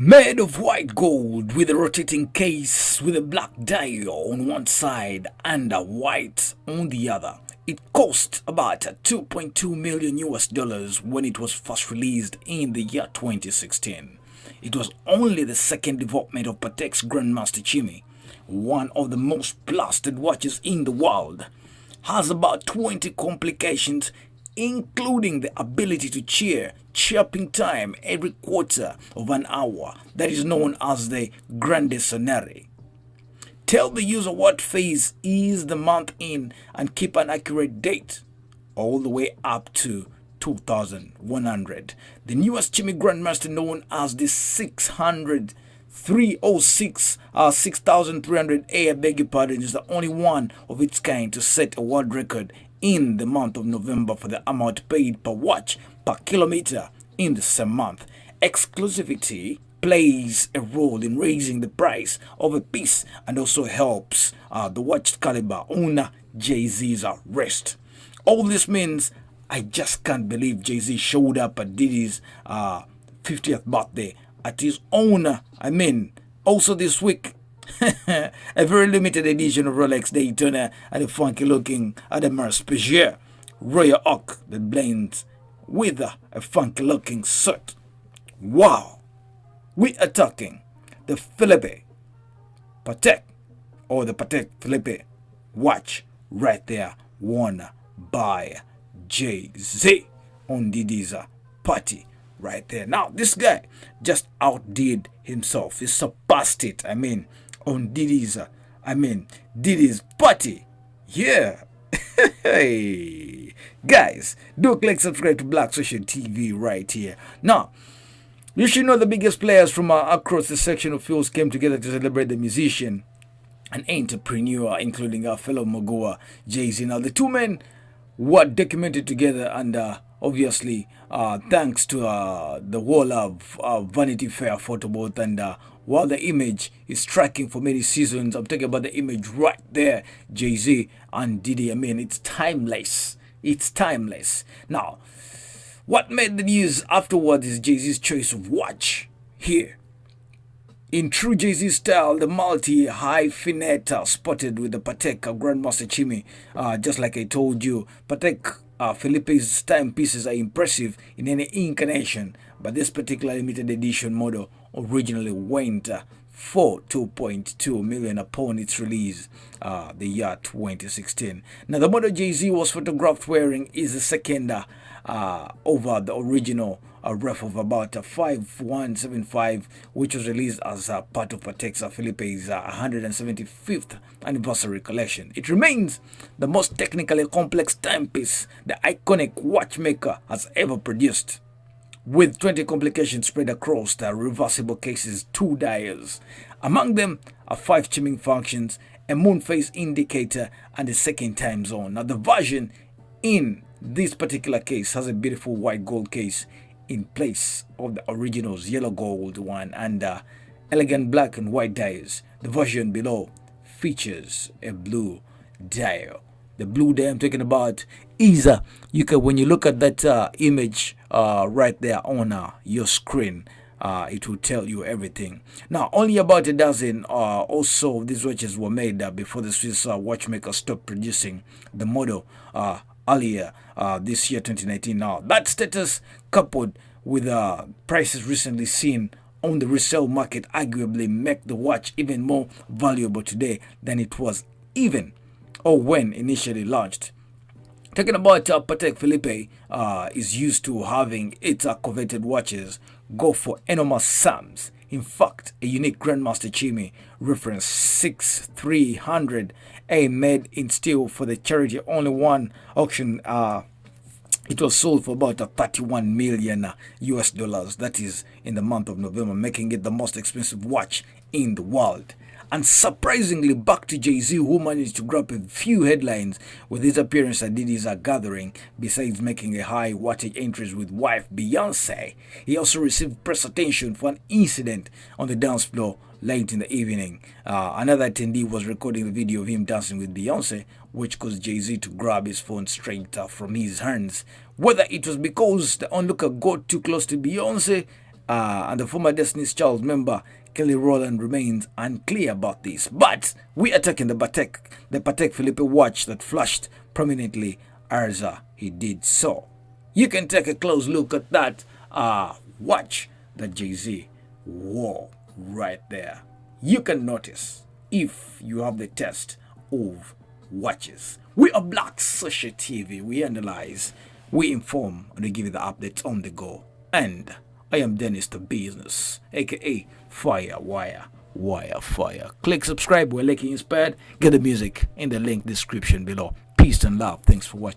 Made of white gold with a rotating case with a black dial on one side and a white on the other. It cost about 2.2 million US dollars when it was first released in the year 2016. It was only the second development of Patek's Grandmaster Chimmy, one of the most blasted watches in the world. Has about 20 complications, including the ability to chirping time every quarter of an hour, that is known as the grande sonnerie. Tell the user what phase is the month in and keep an accurate date all the way up to 2100. The newest Chimmy Grandmaster, known as the 6300A, I beg your pardon, is the only one of its kind to set a world record in the month of November for the amount paid per watch per kilometer in the same month. Exclusivity plays a role in raising the price of a piece and also helps the watch caliber owner Jay-Z's arrest. All this means I just can't believe Jay-Z showed up at Diddy's 50th birthday at his own, also this week. A very limited edition of Rolex Daytona and a funky looking Audemars Piguet Royal Oak that blends with a funky looking suit. Wow! We are talking the Philippe Patek, or the Patek Philippe watch right there, worn by Jay-Z on Diddy's party right there. Now this guy just outdid himself. He surpassed it. On Diddy's party. Yeah. Hey, guys, do click subscribe to Black Social TV right here. Now, you should know the biggest players from across the section of fields came together to celebrate the musician and entrepreneur, including our fellow Magoa Jay-Z. Now, the two men were documented together, and obviously, thanks to the wall of Vanity Fair photo booth, and while the image is tracking for many seasons, I'm talking about the image right there, Jay-Z and Diddy. It's timeless. It's timeless. Now, what made the news afterwards is Jay-Z's choice of watch here. In true Jay-Z style, the multi-hyphenate spotted with the Patek Grandmaster Chimmy. Just like I told you, Patek Philippe's timepieces are impressive in any incarnation, but this particular limited edition model originally went for 2.2 million upon its release the year 2016. Now, the model Jay-Z was photographed wearing is the second over the original ref of about 5175, which was released as part of Patek Philippe's 175th anniversary collection. It remains the most technically complex timepiece the iconic watchmaker has ever produced, with 20 complications spread across the reversible cases, 2 dials. Among them are 5 chiming functions, a moon phase indicator, and a second time zone. Now, the version in this particular case has a beautiful white gold case in place of the original's yellow gold one, and elegant black and white dials. The version below features a blue dial. The blue dial I'm talking about is when you look at that image right there on your screen, it will tell you everything. Now, only about a dozen also these watches were made before the Swiss watchmaker stopped producing the model earlier this year, 2019. Now, that status, coupled with prices recently seen on the resale market, arguably make the watch even more valuable today than it was even or when initially launched. Talking about Patek Philippe is used to having its coveted watches go for enormous sums. In fact, a unique Grandmaster Chimmy reference 6300A made in steel for the charity only one auction. It was sold for about 31 million US dollars. That is in the month of November, making it the most expensive watch in the world. And surprisingly, back to Jay-Z, who managed to grab a few headlines with his appearance at Diddy's gathering. Besides making a high wattage entries with wife Beyonce, he also received press attention for an incident on the dance floor late in the evening. Another attendee was recording the video of him dancing with Beyonce, which caused Jay-Z to grab his phone straight from his hands. Whether it was because the onlooker got too close to Beyonce and the former Destiny's Child member Kelly Rowland remains unclear about this. But we are taking the Patek Philippe watch that flashed prominently as he did so. You can take a close look at that watch that Jay-Z wore right there. You can notice if you have the taste of watches. We are Black Social TV. We analyze, we inform, and we give you the updates on the go. And I am Dennis the Business, aka Fire Fire. Click subscribe. We're liking inspired. Get the music in the link description below. Peace and love. Thanks for watching.